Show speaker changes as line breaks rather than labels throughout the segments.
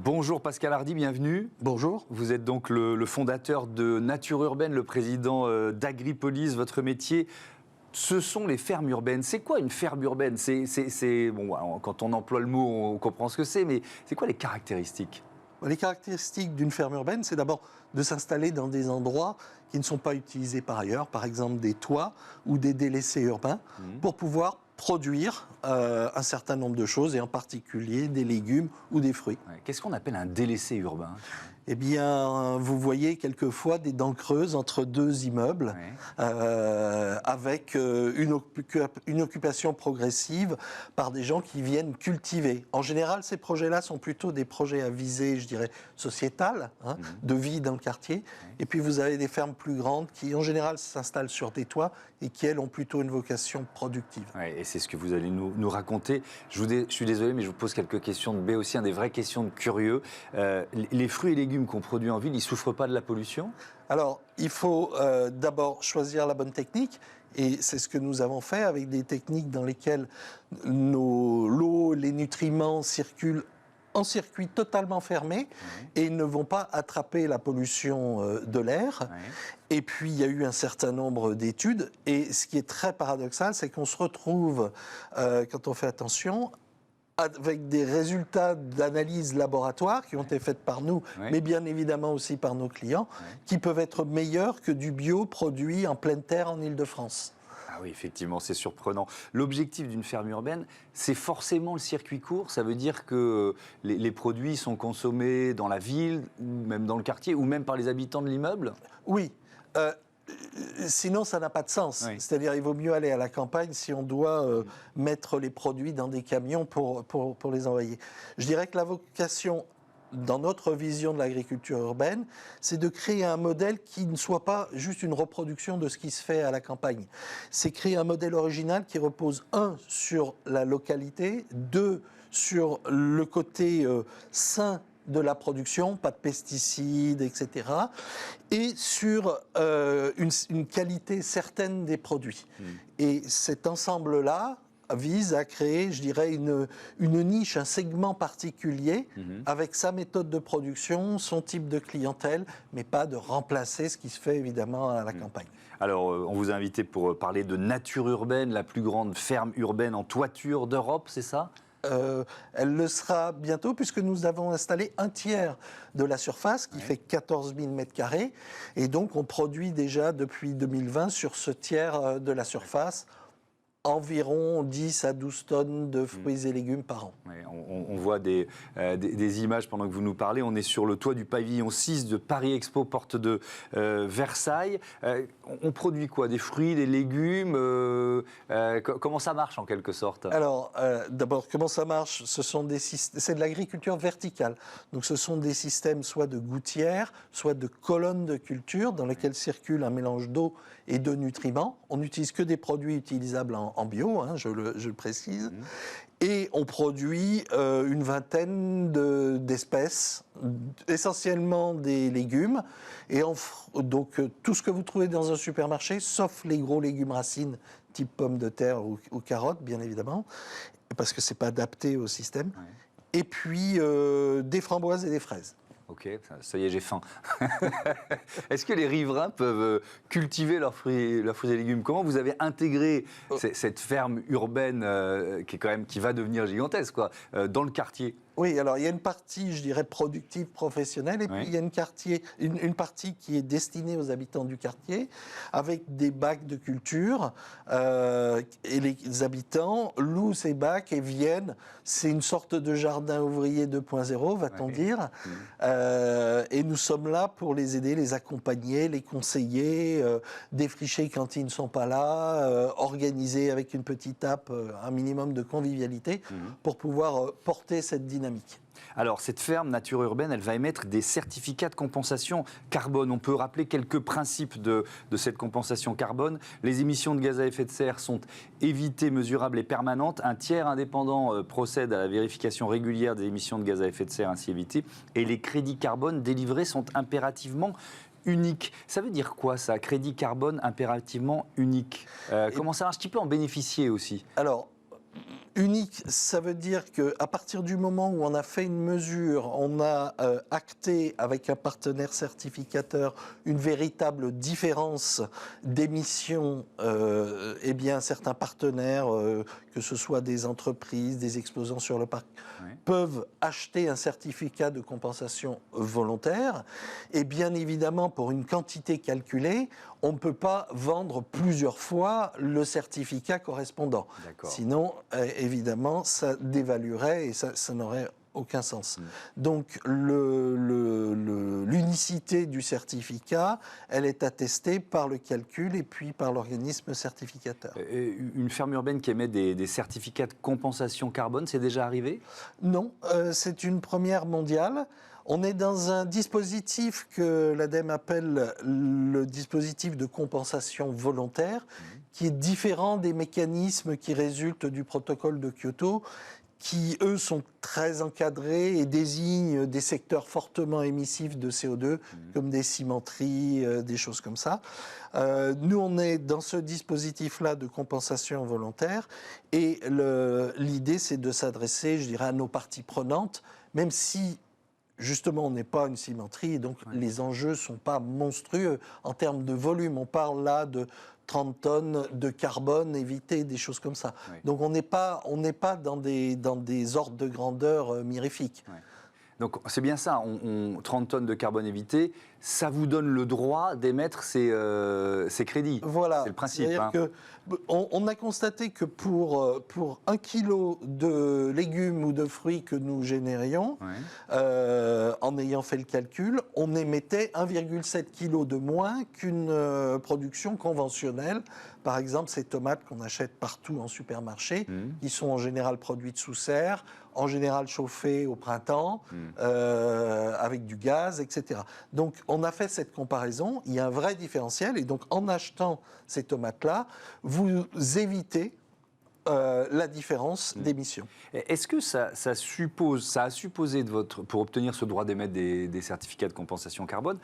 Bonjour Pascal Hardy, bienvenue.
Bonjour.
Vous êtes donc le fondateur de Nature Urbaine, le président d'Agripolis. Votre métier, ce sont les fermes urbaines. C'est quoi une ferme urbaine? Bon, quand on emploie le mot, on comprend ce que c'est, mais c'est quoi les caractéristiques?
Les caractéristiques d'une ferme urbaine, c'est d'abord de s'installer dans des endroits qui ne sont pas utilisés par ailleurs, par exemple des toits ou des délaissés urbains, pour pouvoir produire un certain nombre de choses, et en particulier des légumes ou des fruits.
Qu'est-ce qu'on appelle un délaissé urbain?
Eh bien, vous voyez quelquefois des dents creuses entre deux immeubles, avec une occupation progressive par des gens qui viennent cultiver. En général, ces projets-là sont plutôt des projets à visée, je dirais, sociétale, de vie dans le quartier. Et puis, vous avez des fermes plus grandes qui, en général, s'installent sur des toits et qui, elles, ont plutôt une vocation productive.
Et c'est ce que vous allez nous raconter. Je suis désolé, mais je vous pose quelques questions de B aussi, des vraies questions de curieux. Les fruits et légumes qu'on produit en ville, ils ne souffrent pas de la pollution?
Alors, il faut d'abord choisir la bonne technique, et c'est ce que nous avons fait avec des techniques dans lesquelles l'eau, les nutriments circulent en circuit totalement fermé et ne vont pas attraper la pollution de l'air. Et puis, il y a eu un certain nombre d'études, et ce qui est très paradoxal, c'est qu'on se retrouve, quand on fait attention, avec des résultats d'analyse laboratoire qui ont été faites par nous, mais bien évidemment aussi par nos clients, qui peuvent être meilleurs que du bio produit en pleine terre en Île-de-France.
Ah oui, effectivement, c'est surprenant. L'objectif d'une ferme urbaine, c'est forcément le circuit court. Ça veut dire que les produits sont consommés dans la ville, ou même dans le quartier, ou même par les habitants de l'immeuble?
Oui. Sinon, ça n'a pas de sens. C'est-à-dire, il vaut mieux aller à la campagne si on doit mettre les produits dans des camions pour les envoyer. Je dirais que la vocation, dans notre vision de l'agriculture urbaine, c'est de créer un modèle qui ne soit pas juste une reproduction de ce qui se fait à la campagne. C'est créer un modèle original qui repose, un, sur la localité, deux, sur le côté sain de la production, pas de pesticides, etc., et sur une qualité certaine des produits. Et cet ensemble-là vise à créer, je dirais, une niche, un segment particulier, avec sa méthode de production, son type de clientèle, mais pas de remplacer ce qui se fait évidemment à la campagne.
Alors, on vous a invité pour parler de Nature Urbaine, la plus grande ferme urbaine en toiture d'Europe, c'est ça ?
Elle le sera bientôt, puisque nous avons installé un tiers de la surface, qui fait 14 000 m², et donc on produit déjà depuis 2020 sur ce tiers de la surface environ 10 à 12 tonnes de fruits et légumes par an.
On voit des images pendant que vous nous parlez. On est sur le toit du pavillon 6 de Paris Expo, porte de Versailles. On produit quoi? Des fruits, des légumes? Comment ça marche en quelque sorte?
Alors, d'abord, comment ça marche? C'est de l'agriculture verticale. Donc, ce sont des systèmes soit de gouttières, soit de colonnes de culture dans lesquelles circule un mélange d'eau et de nutriments. On n'utilise que des produits utilisables en bio, je le précise. Et on produit une vingtaine d'espèces, essentiellement des légumes. Et donc tout ce que vous trouvez dans un supermarché, sauf les gros légumes racines, type pommes de terre ou carottes, bien évidemment, parce que ce n'est pas adapté au système. Et puis des framboises et des fraises.
Ok, ça y est, j'ai faim. Est-ce que les riverains peuvent cultiver leurs fruits et légumes? Comment vous avez intégré cette ferme urbaine qui va devenir gigantesque, dans le quartier?
Oui, alors il y a une partie, je dirais, productive, professionnelle, et puis il y a une partie qui est destinée aux habitants du quartier, avec des bacs de culture, et les habitants louent ces bacs et viennent. C'est une sorte de jardin ouvrier 2.0, va-t-on dire, et nous sommes là pour les aider, les accompagner, les conseiller, défricher quand ils ne sont pas là, organiser avec une petite app un minimum de convivialité pour pouvoir porter cette dynamique.
Alors, cette ferme Nature Urbaine, elle va émettre des certificats de compensation carbone. On peut rappeler quelques principes de cette compensation carbone. Les émissions de gaz à effet de serre sont évitées, mesurables et permanentes. Un tiers indépendant procède à la vérification régulière des émissions de gaz à effet de serre ainsi évitées. Et les crédits carbone délivrés sont impérativement uniques. Ça veut dire quoi, ça, crédit carbone impérativement unique? Comment ça marche? Qui peut en bénéficier aussi?
Alors, Unique, ça veut dire qu'à partir du moment où on a fait une mesure, on a acté avec un partenaire certificateur une véritable différence d'émissions, eh bien certains partenaires, que ce soit des entreprises, des exposants sur le parc, peuvent acheter un certificat de compensation volontaire. Et bien évidemment, pour une quantité calculée, on ne peut pas vendre plusieurs fois le certificat correspondant. Sinon, évidemment, ça dévaluerait et ça n'aurait aucun sens. Donc, l'unicité du certificat, elle est attestée par le calcul et puis par l'organisme certificateur.
Une ferme urbaine qui émet des certificats de compensation carbone, c'est déjà arrivé ?
Non, c'est une première mondiale. On est dans un dispositif que l'ADEME appelle le dispositif de compensation volontaire, qui est différent des mécanismes qui résultent du protocole de Kyoto, qui, eux, sont très encadrés et désignent des secteurs fortement émissifs de CO2, comme des cimenteries, des choses comme ça. Nous, on est dans ce dispositif-là de compensation volontaire, et l'idée, c'est de s'adresser, je dirais, à nos parties prenantes, même si justement, on n'est pas une cimenterie, et donc les enjeux ne sont pas monstrueux en termes de volume. On parle là de 30 tonnes de carbone évité, des choses comme ça. Donc on n'est pas dans des ordres de grandeur mirifiques.
Donc c'est bien ça, 30 tonnes de carbone évité, ça vous donne le droit d'émettre ces crédits.
Voilà,
c'est le principe.
C'est-à-dire qu'on a constaté que pour 1 kilo de légumes ou de fruits que nous générions, en ayant fait le calcul, on émettait 1,7 kg de moins qu'une production conventionnelle. Par exemple, ces tomates qu'on achète partout en supermarché, qui sont en général produites sous serre, en général chauffées au printemps, avec du gaz, etc. Donc, on a fait cette comparaison. Il y a un vrai différentiel. Et donc, en achetant ces tomates-là, vous évitez la différence d'émission.
Est-ce que ça a supposé pour obtenir ce droit d'émettre des certificats de compensation carbone,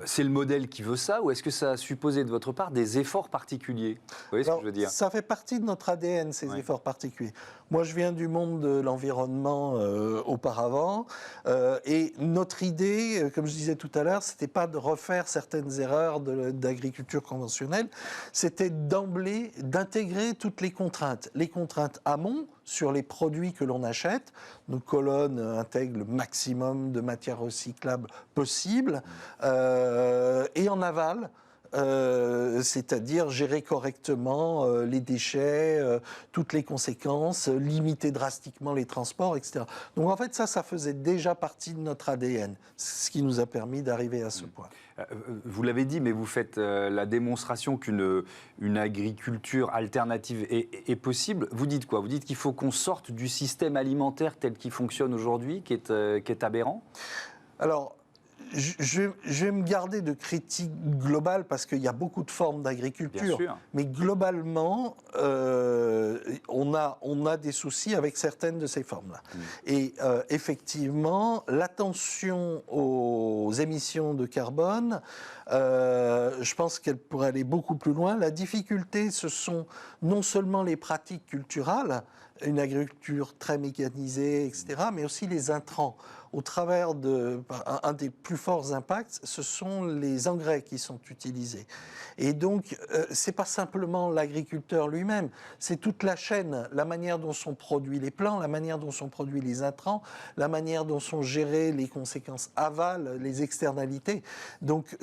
c'est le modèle qui veut ça, ou est-ce que ça a supposé de votre part des efforts particuliers ? Vous voyez ce que je veux dire ?
Ça fait partie de notre ADN, ces efforts particuliers. Moi, je viens du monde de l'environnement auparavant, et notre idée, comme je disais tout à l'heure, c'était pas de refaire certaines erreurs d'agriculture conventionnelle, c'était d'emblée d'intégrer toutes les contraintes amont sur les produits que l'on achète. Nos colonnes intègrent le maximum de matières recyclables possible, et en aval, c'est-à-dire gérer correctement les déchets, toutes les conséquences, limiter drastiquement les transports, etc. Donc en fait, ça faisait déjà partie de notre ADN, ce qui nous a permis d'arriver à ce point.
Vous l'avez dit, mais vous faites la démonstration qu'une agriculture alternative est possible. Vous dites quoi ? Vous dites qu'il faut qu'on sorte du système alimentaire tel qu'il fonctionne aujourd'hui, qui est aberrant ? Alors,
je vais me garder de critique globale parce qu'il y a beaucoup de formes d'agriculture. Mais globalement, on a des soucis avec certaines de ces formes-là. Et effectivement, l'attention aux émissions de carbone, je pense qu'elle pourrait aller beaucoup plus loin. La difficulté, ce sont non seulement les pratiques culturales, une agriculture très mécanisée, etc., mais aussi les intrants. Au travers un des plus forts impacts, ce sont les engrais qui sont utilisés. Et donc, c'est pas simplement l'agriculteur lui-même, c'est toute la chaîne, la manière dont sont produits les plants, la manière dont sont produits les intrants, la manière dont sont gérées les conséquences aval, les externalités. Donc,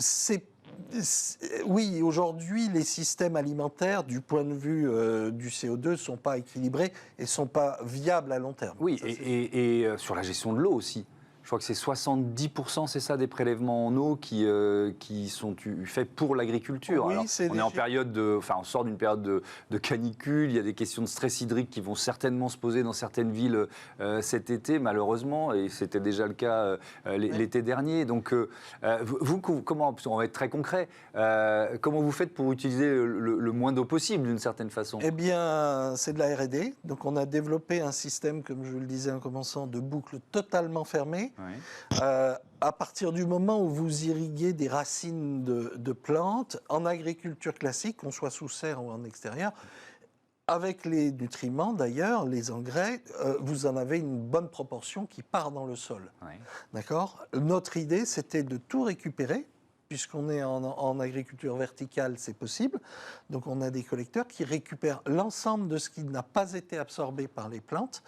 oui, aujourd'hui, les systèmes alimentaires, du point de vue du CO2, ne sont pas équilibrés et ne sont pas viables à long terme.
Oui, et sur la gestion de l'eau aussi. Je crois que c'est 70%, c'est ça, des prélèvements en eau qui sont faits pour l'agriculture.
Oui,
alors, on est en période on sort d'une période de canicule. Il y a des questions de stress hydrique qui vont certainement se poser dans certaines villes cet été, malheureusement, et c'était déjà le cas l'été dernier. Donc, vous, comment, on va être très concret, comment vous faites pour utiliser le moins d'eau possible, d'une certaine façon ?
Eh bien, c'est de la R&D. Donc, on a développé un système, comme je le disais en commençant, de boucles totalement fermées. À partir du moment où vous irriguez des racines de plantes, en agriculture classique, qu'on soit sous serre ou en extérieur, Avec les nutriments, d'ailleurs, les engrais, vous en avez une bonne proportion qui part dans le sol.
Oui.
D'accord ? Notre idée, c'était de tout récupérer, puisqu'on est en agriculture verticale, c'est possible. Donc on a des collecteurs qui récupèrent l'ensemble de ce qui n'a pas été absorbé par les plantes,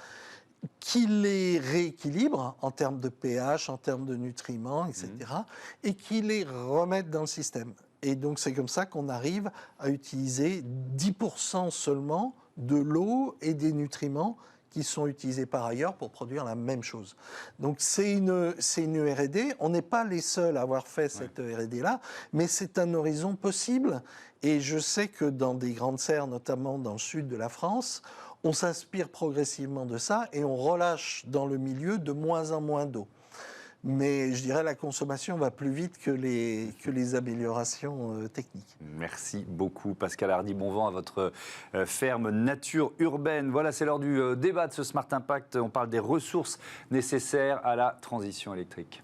qui les rééquilibrent en termes de pH, en termes de nutriments, etc., et qui les remettent dans le système. Et donc c'est comme ça qu'on arrive à utiliser 10% seulement de l'eau et des nutriments qui sont utilisés par ailleurs pour produire la même chose. Donc c'est une R&D. On n'est pas les seuls à avoir fait cette R&D-là, mais c'est un horizon possible. Et je sais que dans des grandes serres, notamment dans le sud de la France, on s'inspire progressivement de ça et on relâche dans le milieu de moins en moins d'eau. Mais je dirais la consommation va plus vite que les améliorations techniques.
Merci beaucoup Pascal Hardy, bon vent à votre ferme Nature Urbaine. Voilà, c'est l'heure du débat de ce Smart Impact. On parle des ressources nécessaires à la transition électrique.